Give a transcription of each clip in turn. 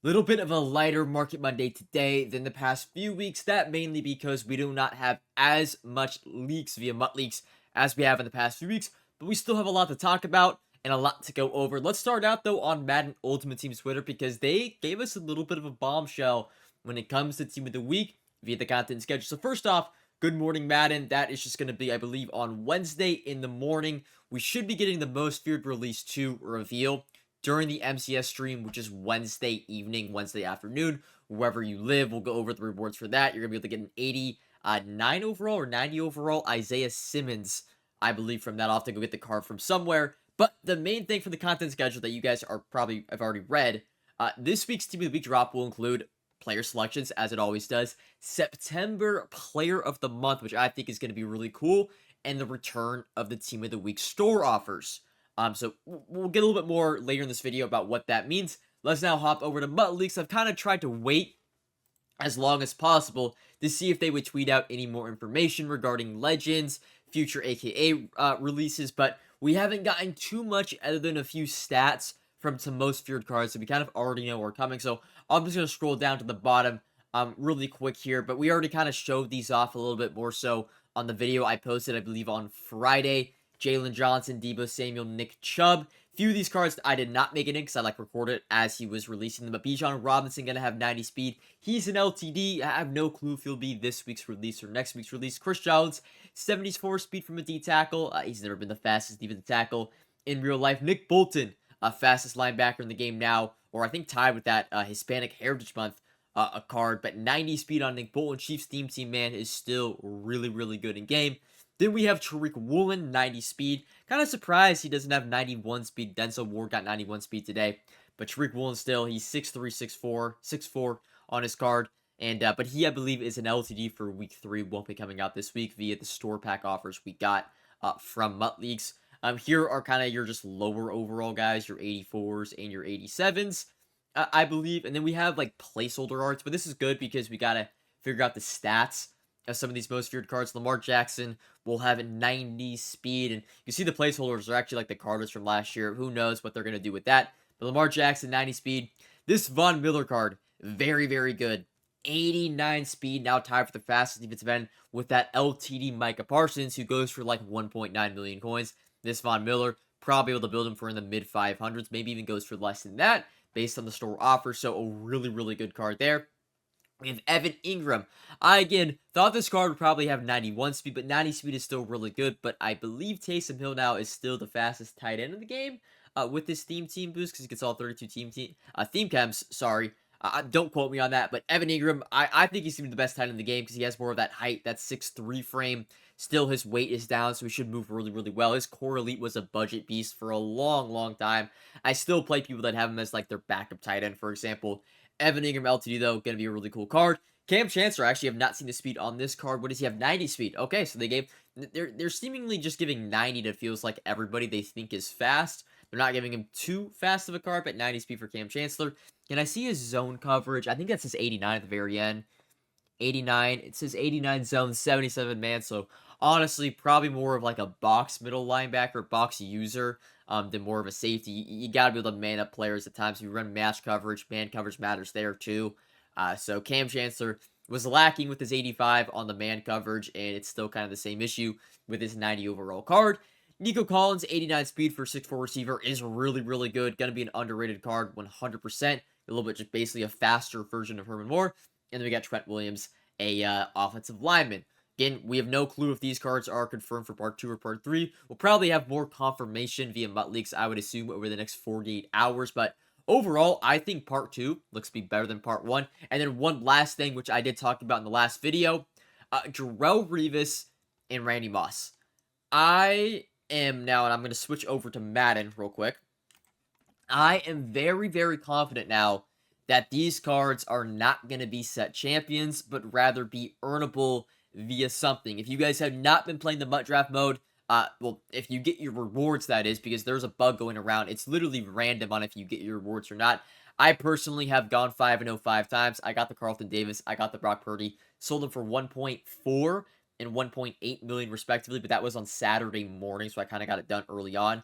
Little bit of a lighter Market Monday today than the past few weeks. That mainly because we do not have as much leaks via MUT leaks as we have in the past few weeks, but we still have a lot to talk about and a lot to go over. Let's start out though on Madden Ultimate Team's Twitter because they gave us a little bit of a bombshell when it comes to Team of the Week via the content schedule. So first off, good morning Madden. That is just going to be, I believe, on Wednesday in the morning. We should be getting the most feared release 2 reveal during the MCS stream, which is Wednesday evening, Wednesday afternoon. Wherever you live, we'll go over the rewards for that. You're going to be able to get an 89 overall or 90 overall Isaiah Simmons, I believe, from that. I'll have to go get the card from somewhere. But the main thing for the content schedule that you guys are probably have already read, this week's Team of the Week drop will include player selections, as it always does, September Player of the Month, which I think is going to be really cool, and the return of the Team of the Week store offers. So we'll get a little bit more later in this video about what that means. Let's now hop over to MUT Leaks. I've kind of tried to wait as long as possible to see if they would tweet out any more information regarding Legends, future AKA releases, but we haven't gotten too much other than a few stats from some most feared cards, so we kind of already know are coming. So I'm just going to scroll down to the bottom really quick here, but we already kind of showed these off a little bit more so on the video I posted, I believe, on Friday. Jalen Johnson, Debo Samuel, Nick Chubb. Few of these cards I did not make it in because I recorded it as he was releasing them. But Bijan Robinson gonna have 90 speed. He's an LTD. I have no clue if he'll be this week's release or next week's release. Chris Jones, 74 speed from a D tackle. He's never been the fastest defensive tackle in real life. Nick Bolton, fastest linebacker in the game now, or I think tied with that Hispanic Heritage Month a card. But 90 speed on Nick Bolton, Chiefs theme team man, is still really, really good in game. Then we have Tariq Woolen, 90 speed. Kind of surprised he doesn't have 91 speed. Denzel Ward got 91 speed today. But Tariq Woolen still, he's 6'3", 6'4" on his card. And but he, I believe, is an LTD for week 3. Won't be coming out this week via the store pack offers we got from MUT Leagues. Here are kind of your just lower overall guys, your 84s and your 87s, I believe. And then we have like placeholder arts, but this is good because we gotta figure out the stats of some of these most feared cards. Lamar Jackson will have 90 speed, and you see the placeholders are actually like the Cardinals from last year. Who knows what they're going to do with that? But Lamar Jackson, 90 speed. This Von Miller card, very, very good. 89 speed, now tied for the fastest defensive end with that LTD Micah Parsons, who goes for like 1.9 million coins. This Von Miller, probably able to build him for in the mid 500s, maybe even goes for less than that based on the store offer. So a really, really good card there. We have Evan Ingram. I, again, thought this card would probably have 91 speed, but 90 speed is still really good. But I believe Taysom Hill now is still the fastest tight end in the game with this team boost because he gets all 32 theme chems. Sorry. Don't quote me on that. But Evan Ingram, I think he's going to be the best tight end in the game because he has more of that height, that 6'3" frame. Still, his weight is down, so he should move really, really well. His core elite was a budget beast for a long, long time. I still play people that have him as like their backup tight end, for example. Evan Ingram LTD, though, going to be a really cool card. Cam Chancellor, I actually have not seen the speed on this card. What does he have? 90 speed. Okay, so they gave... They're seemingly just giving 90 to feels like everybody they think is fast. They're not giving him too fast of a card, but 90 speed for Cam Chancellor. And I see his zone coverage. I think that says 89 at the very end. 89. It says 89 zone, 77 man. So honestly, probably more of like a box middle linebacker, box user, than more of a safety. You got to be able to man up players at times. If you run match coverage, man coverage matters there too. So Cam Chancellor was lacking with his 85 on the man coverage, and it's still kind of the same issue with his 90 overall card. Nico Collins, 89 speed for 6'4" receiver is really, really good. Going to be an underrated card, 100%. A little bit just basically a faster version of Herman Moore. And then we got Trent Williams, a offensive lineman. Again, we have no clue if these cards are confirmed for Part 2 or Part 3. We'll probably have more confirmation via MUT Leaks, I would assume, over the next 48 hours. But overall, I think Part 2 looks to be better than Part 1. And then one last thing, which I did talk about in the last video, Jarrell Revis and Randy Moss. I am now, and I'm going to switch over to Madden real quick. I am very, very confident now that these cards are not going to be set champions, but rather be earnable via something. If you guys have not been playing the MUT Draft mode, well, if you get your rewards, that is, because there's a bug going around. It's literally random on if you get your rewards or not. I personally have gone 5-0 5 times. I got the Carlton Davis. I got the Brock Purdy. Sold them for 1.4 and 1.8 million respectively, but that was on Saturday morning, so I kind of got it done early on.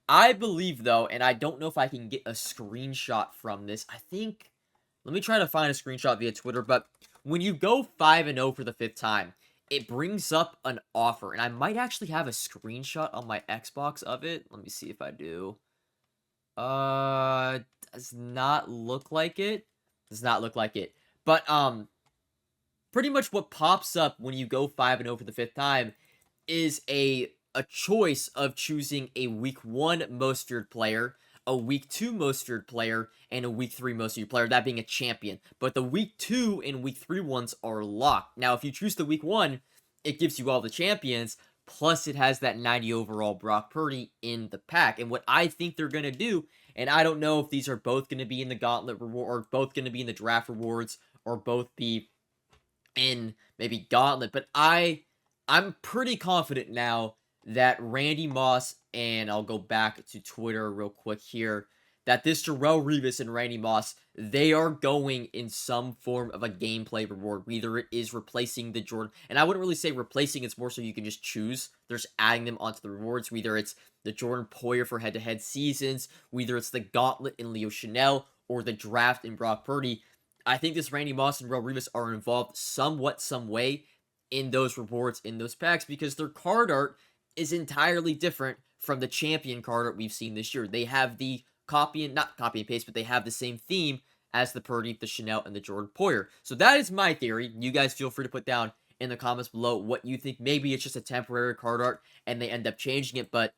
I believe, though, and I don't know if I can get a screenshot from this. I think Let me try to find a screenshot via Twitter, but when you go 5-0 for the 5th time, it brings up an offer, and I might actually have a screenshot on my Xbox of it. Let me see if I do. Does not look like it. Does not look like it. But, pretty much what pops up when you go 5-0 for the 5th time is a choice of choosing a week 1 most feared player, a week 2 most feared player, and a week 3 most feared player, that being a champion. But the week 2 and week 3 ones are locked. Now, if you choose the week 1, it gives you all the champions, plus it has that 90 overall Brock Purdy in the pack. And what I think they're going to do, and I don't know if these are both going to be in the gauntlet reward, or both going to be in the draft rewards, or both be in maybe Gauntlet, but I'm pretty confident now that Randy Moss, and I'll go back to Twitter real quick here, that this Darrelle Revis and Randy Moss, they are going in some form of a gameplay reward. Either it is replacing the Jordan, and I wouldn't really say replacing, it's more so you can just choose. There's adding them onto the rewards. Whether it's the Jordan Poyer for head-to-head seasons, whether it's the Gauntlet in Leo Chanel, or the draft in Brock Purdy. I think this Randy Moss and Darrelle Revis are involved somewhat, some way in those rewards, in those packs, because their card art is entirely different from the champion card art we've seen this year. They have the not copy and paste, but they have the same theme as the Purdy, the Chanel, and the Jordan Poyer. So that is my theory. You guys feel free to put down in the comments below what you think. Maybe it's just a temporary card art and they end up changing it, but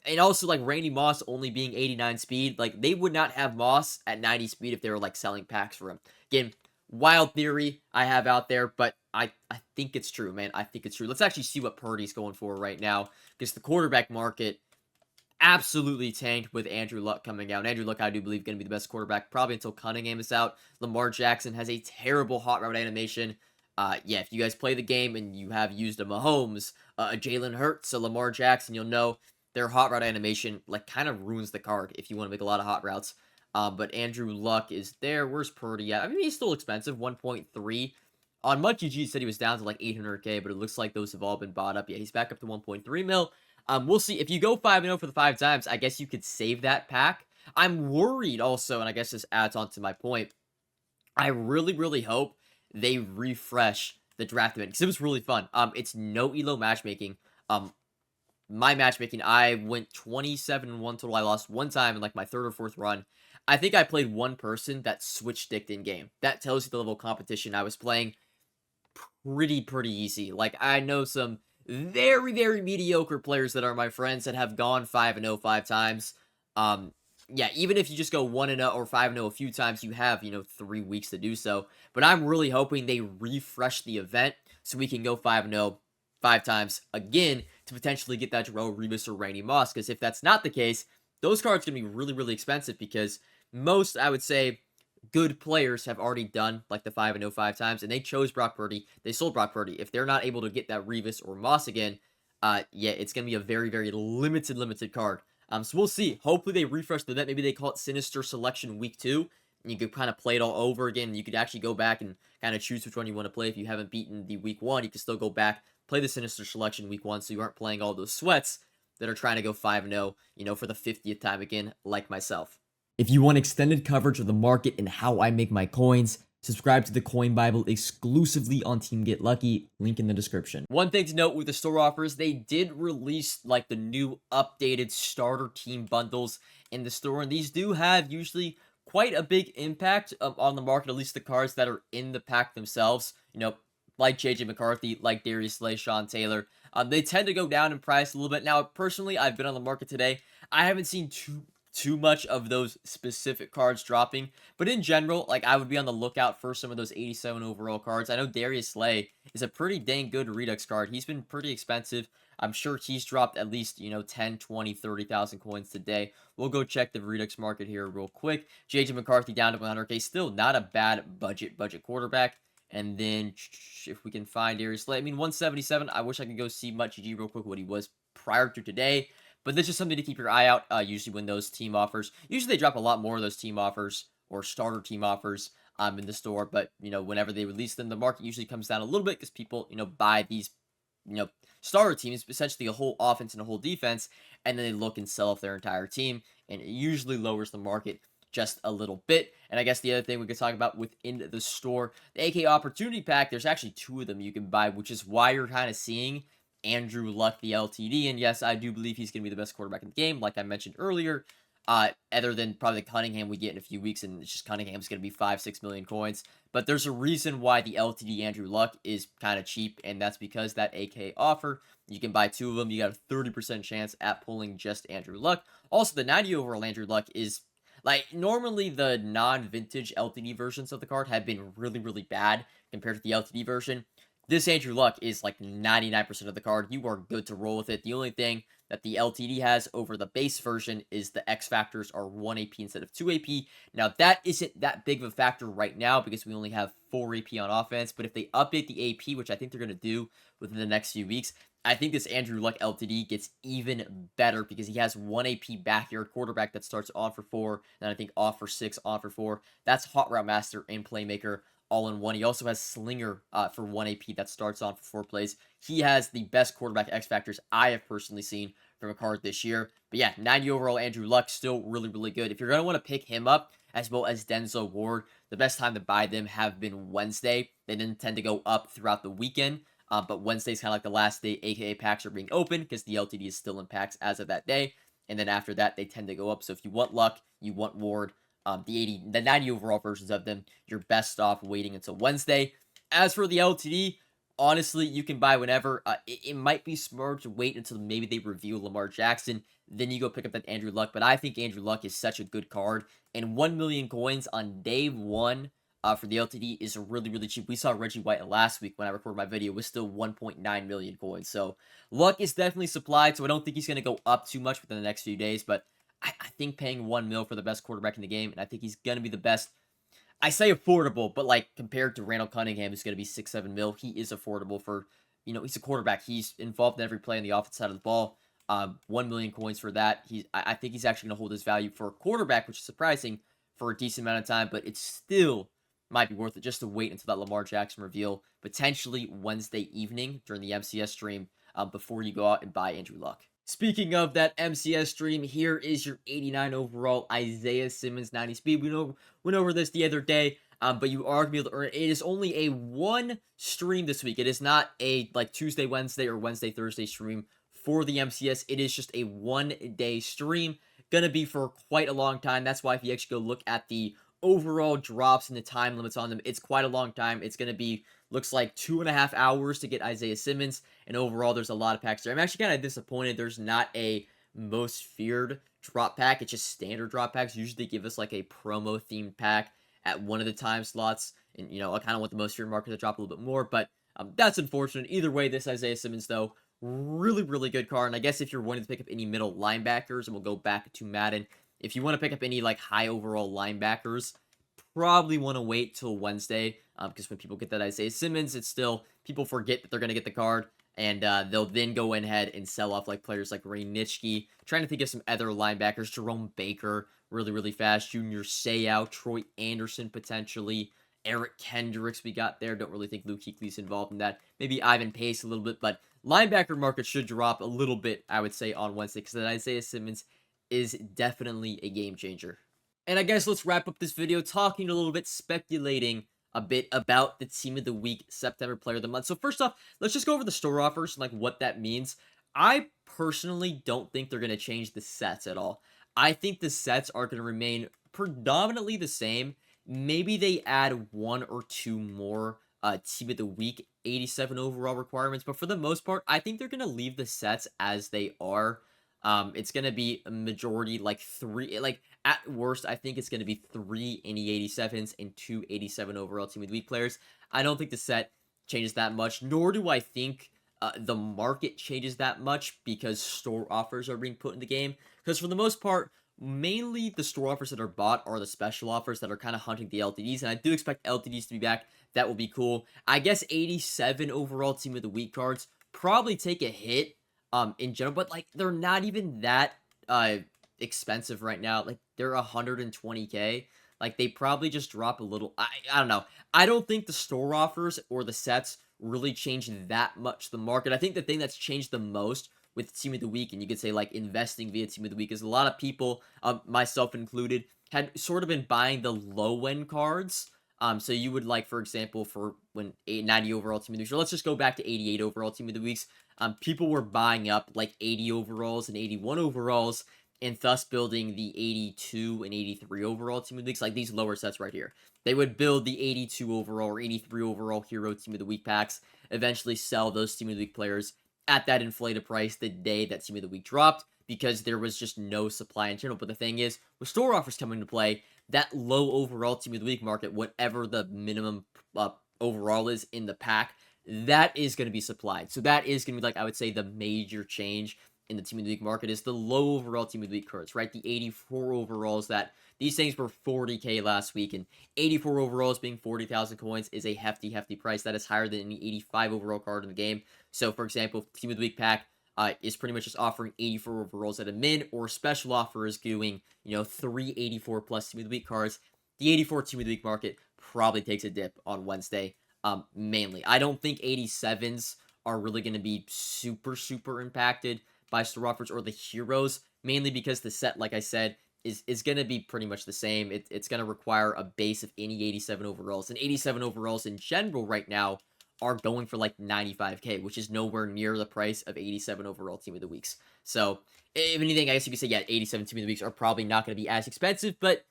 and also, like, Randy Moss only being 89 speed, like, they would not have Moss at 90 speed if they were, like, selling packs for him. Again, wild theory I have out there, but I think it's true, man. I think it's true. Let's actually see what Purdy's going for right now, because the quarterback market absolutely tanked with Andrew Luck coming out. And Andrew Luck, I do believe, going to be the best quarterback probably until Cunningham is out. Lamar Jackson has a terrible hot route animation. Yeah, if you guys play the game and you have used a Mahomes, a Jalen Hurts, a Lamar Jackson, you'll know their hot route animation, like, kind of ruins the card if you want to make a lot of hot routes. But Andrew Luck is there. Where's Purdy at? I mean, he's still expensive, 1.3. On MuchGG, said he was down to like 800k, but it looks like those have all been bought up. Yeah, he's back up to 1.3 mil. We'll see. If you go 5-0 for the 5 times, I guess you could save that pack. I'm worried also, and I guess this adds on to my point. I really, really hope they refresh the draft event, because it was really fun. It's no elo matchmaking. My matchmaking, I went 27-1 total. I lost one time in like my 3rd or 4th run. I think I played one person that switch sticked in game. That tells you the level of competition I was playing. Pretty easy. Like, I know some very, very mediocre players that are my friends that have gone 5-0 5 times. Yeah, even if you just go 1-0 or 5-0 a few times, you have, 3 weeks to do so. But I'm really hoping they refresh the event so we can go 5-0 5 times again to potentially get that Darrelle Revis or Randy Moss. Because if that's not the case, those cards are going to be really, really expensive, because most, I would say, good players have already done like the 5-0 5 times, and they chose Brock Purdy. They sold Brock Purdy. If they're not able to get that Revis or Moss again, yeah, it's going to be a very, very limited card. So we'll see. Hopefully they refresh the event. Maybe they call it Sinister Selection Week 2. And you could kind of play it all over again. You could actually go back and kind of choose which one you want to play. If you haven't beaten the Week 1, you can still go back, play the Sinister Selection Week 1, so you aren't playing all those sweats that are trying to go 5-0, for the 50th time again, like myself. If you want extended coverage of the market and how I make my coins, subscribe to the Coin Bible exclusively on Team Get Lucky, link in the description. One thing to note with the store offers, they did release like the new updated starter team bundles in the store, and these do have usually quite a big impact on the market, at least the cards that are in the pack themselves, like JJ McCarthy, like Darius Slay, Sean Taylor. They tend to go down in price a little bit. Now, personally, I've been on the market today. I haven't seen too much of those specific cards dropping, but in general, like, I would be on the lookout for some of those 87 overall cards. I know Darius Slay is a pretty dang good Redux card. He's been pretty expensive. I'm sure he's dropped at least, 10, 20, 30,000 coins today. We'll go check the Redux market here real quick. JJ McCarthy down to 100k, still not a bad budget quarterback. And then if we can find Darius Slay, I mean, 177, I wish I could go see MuchGG real quick what he was prior to today. But this is something to keep your eye out, usually when those team offers, usually they drop a lot more of those team offers or starter team offers in the store. But, whenever they release them, the market usually comes down a little bit because people, buy these, starter teams, essentially a whole offense and a whole defense, and then they look and sell off their entire team, and it usually lowers the market just a little bit. And I guess the other thing we could talk about within the store, the AK Opportunity Pack, there's actually 2 of them you can buy, which is why you're kind of seeing Andrew Luck, the LTD. And yes, I do believe he's going to be the best quarterback in the game, like I mentioned earlier. Other than probably the Cunningham we get in a few weeks, and it's just Cunningham's going to be 5-6 million coins. But there's a reason why the LTD Andrew Luck is kind of cheap, and that's because that AK offer, you can buy 2 of them. You got a 30% chance at pulling just Andrew Luck. Also, the 90 overall Andrew Luck is, like, normally the non-vintage LTD versions of the card have been really, really bad compared to the LTD version. This Andrew Luck is like 99% of the card. You are good to roll with it. The only thing that the LTD has over the base version is the X factors are 1 AP instead of 2 AP. Now, that isn't that big of a factor right now because we only have 4 AP on offense. But if they update the AP, which I think they're going to do within the next few weeks, I think this Andrew Luck LTD gets even better because he has 1 AP backyard quarterback that starts on for 4, and I think off for 6, on for 4. That's Hot Route Master and Playmaker all in one. He also has Slinger for 1 AP that starts on for 4 plays. He has the best quarterback X factors I have personally seen from a card this year. But yeah, 90 overall Andrew Luck, still really, really good. If you're going to want to pick him up, as well as Denzel Ward, the best time to buy them have been Wednesday. They didn't tend to go up throughout the weekend. But Wednesday's kind of like the last day AKA packs are being open because the LTD is still in packs as of that day. And then after that, they tend to go up. So if you want Luck, you want Ward, the 90 overall versions of them, you're best off waiting until Wednesday. As for the LTD, honestly, you can buy whenever. It might be smart to wait until maybe they reveal Lamar Jackson. Then you go pick up that Andrew Luck. But I think Andrew Luck is such a good card. And 1 million coins on day 1 for the LTD is really, really cheap. We saw Reggie White last week when I recorded my video. It was still 1.9 million coins. So Luck is definitely supplied. So I don't think he's going to go up too much within the next few days. But I think paying 1 mil for the best quarterback in the game, and I think he's going to be the best. I say affordable, but like compared to Randall Cunningham, who's going to be 6-7 mil, he is affordable for, he's a quarterback. He's involved in every play on the offense side of the ball. 1 million coins for that. I think he's actually going to hold his value for a quarterback, which is surprising for a decent amount of time, but it still might be worth it just to wait until that Lamar Jackson reveal, potentially Wednesday evening during the MCS stream, before you go out and buy Andrew Luck. Speaking of that MCS stream, here is your 89 overall Isaiah Simmons 90 speed. We went over this the other day, but you are going to be able to earn it. It is only a 1 stream this week. It is not a like Tuesday, Wednesday, or Wednesday, Thursday stream for the MCS. It is just a 1-day stream. Going to be for quite a long time. That's why if you actually go look at the overall drops and the time limits on them, it's quite a long time. It's going to be, looks like 2.5 hours to get Isaiah Simmons, and overall there's a lot of packs there. I'm actually kind of disappointed there's not a most feared drop pack. It's just standard drop packs. Usually give us like a promo themed pack at one of the time slots, and I kind of want the most feared market to drop a little bit more, but that's unfortunate. Either way, this Isaiah Simmons though, really, really good card. And I guess if you're wanting to pick up any middle linebackers, and we'll go back to Madden, if you want to pick up any like high overall linebackers, probably want to wait till Wednesday, because when people get that Isaiah Simmons, it's still, people forget that they're going to get the card, and they'll then go ahead and sell off like players like Ray Nitschke. Trying to think of some other linebackers, Jerome Baker, really, really fast, Junior Seau, Troy Anderson potentially, Eric Kendricks we got there. Don't really think Luke Kuechly's involved in that. Maybe Ivan Pace a little bit, but linebacker market should drop a little bit, I would say, on Wednesday, because that Isaiah Simmons is definitely a game changer. And I guess let's wrap up this video talking a little bit, speculating a bit about the Team of the Week, September Player of the Month. So first off, let's just go over the store offers and like what that means. I personally don't think they're going to change the sets at all. I think the sets are going to remain predominantly the same. Maybe they add 1 or 2 more Team of the Week 87 overall requirements, but for the most part, I think they're going to leave the sets as they are. It's going to be a majority, like 3, like at worst, I think it's going to be 3 any 87s and 2 87 overall Team of the Week players. I don't think the set changes that much, nor do I think the market changes that much because store offers are being put in the game. Because for the most part, mainly the store offers that are bought are the special offers that are kind of hunting the LTDs, and I do expect LTDs to be back. That will be cool. I guess 87 overall Team of the Week cards probably take a hit in general, but like they're not even that expensive right now. Like they're 120k. Like they probably just drop a little. I don't know. I don't think the store offers or the sets really change that much the market. I think the thing that's changed the most with Team of the Week, and you could say like investing via Team of the Week, is a lot of people, myself included, had sort of been buying the low end cards. So you would like, for example, for when 90 overall team of the week, or let's just go back to 88 overall team of the weeks. People were buying up like 80 overalls and 81 overalls, and thus building the 82 and 83 overall team of the weeks, like these lower sets right here. They would build the 82 overall or 83 overall hero team of the week packs, eventually sell those team of the week players at that inflated price the day that team of the week dropped, because there was just no supply in general. But the thing is, with store offers coming into play, that low overall team of the week market, whatever the minimum overall is in the pack, that is going to be supplied. So that is going to be, like, I would say, the major change in the team of the week market is the low overall team of the week cards, right? The 84 overalls, that these things were 40k last week, and 84 overalls being 40,000 coins is a hefty, hefty price. That is higher than any 85 overall card in the game. So, for example, team of the week pack is pretty much just offering 84 overalls at a min, or special offer is doing, 384 plus team of the week cards. The 84 team of the week market probably takes a dip on Wednesday, mainly. I don't think 87s are really going to be super, super impacted by store offers or the heroes, mainly because the set, like I said, is going to be pretty much the same. It's going to require a base of any 87 overalls, and 87 overalls in general right now are going for like 95k, which is nowhere near the price of 87 overall team of the weeks. So, if anything, I guess you could say, yeah, 87 team of the weeks are probably not going to be as expensive, but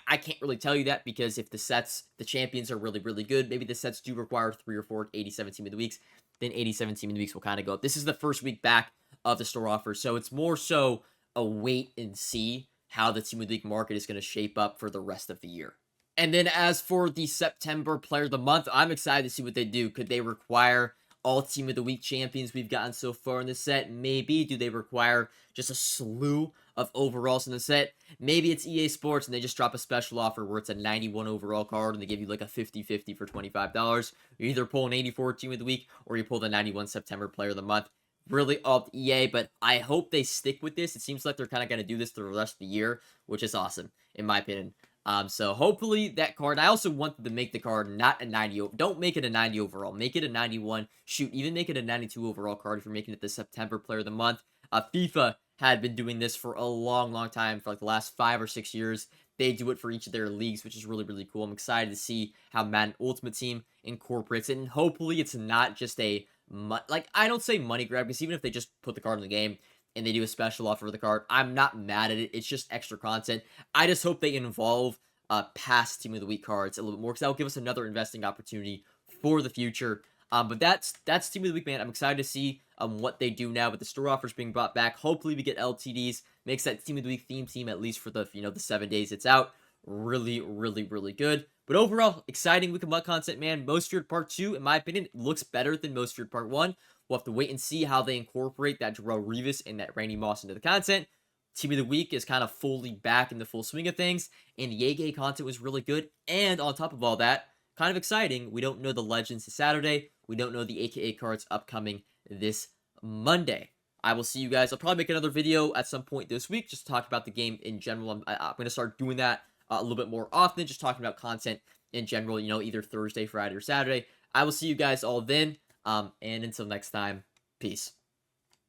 I can't really tell you that, because if the champions are really, really good, maybe the sets do require 3 or 4 87 team of the weeks, then 87 team of the weeks will kind of go up. This is the first week back of the store offers, so it's more so a wait and see how the team of the week market is going to shape up for the rest of the year. And then as for the September player of the month, I'm excited to see what they do. Could they require all team of the week champions we've gotten so far in the set? Maybe. Do they require just a slew of overalls in the set? Maybe it's EA Sports and they just drop a special offer where it's a 91 overall card and they give you like a 50-50 for $25. You either pull an 84 team of the week or you pull the 91 September player of the month. Really up EA, but I hope they stick with this. It seems like they're kind of going to do this through the rest of the year, which is awesome, in my opinion. So hopefully that card, I also want to make the card not a 90, don't make it a 90 overall, make it a 91, shoot, even make it a 92 overall card if you're making it the September player of the month. FIFA had been doing this for a long, long time, for like the last 5 or 6 years. They do it for each of their leagues, which is really, really cool. I'm excited to see how Madden Ultimate Team incorporates it, and hopefully it's not just a, like, I don't say money grab, because even if they just put the card in the game, and they do a special offer for the card, I'm not mad at it. It's just extra content. I just hope they involve past Team of the Week cards a little bit more, because that will give us another investing opportunity for the future. But that's Team of the Week, man. I'm excited to see what they do now with the store offers being brought back. Hopefully we get LTDs, makes that Team of the Week theme team, at least for the the 7 days it's out, really, really, really good. But overall, exciting week of MUT content, man. Most Feared Part 2, in my opinion, looks better than Most Feared Part 1. We'll have to wait and see how they incorporate that Jarrell Revis and that Randy Moss into the content. Team of the Week is kind of fully back in the full swing of things, and the AK content was really good. And on top of all that, kind of exciting, we don't know the Legends this Saturday. We don't know the AKA cards upcoming this Monday. I will see you guys. I'll probably make another video at some point this week just to talk about the game in general. I'm going to start doing that a little bit more often, just talking about content in general, either Thursday, Friday, or Saturday. I will see you guys all then. And until next time, peace.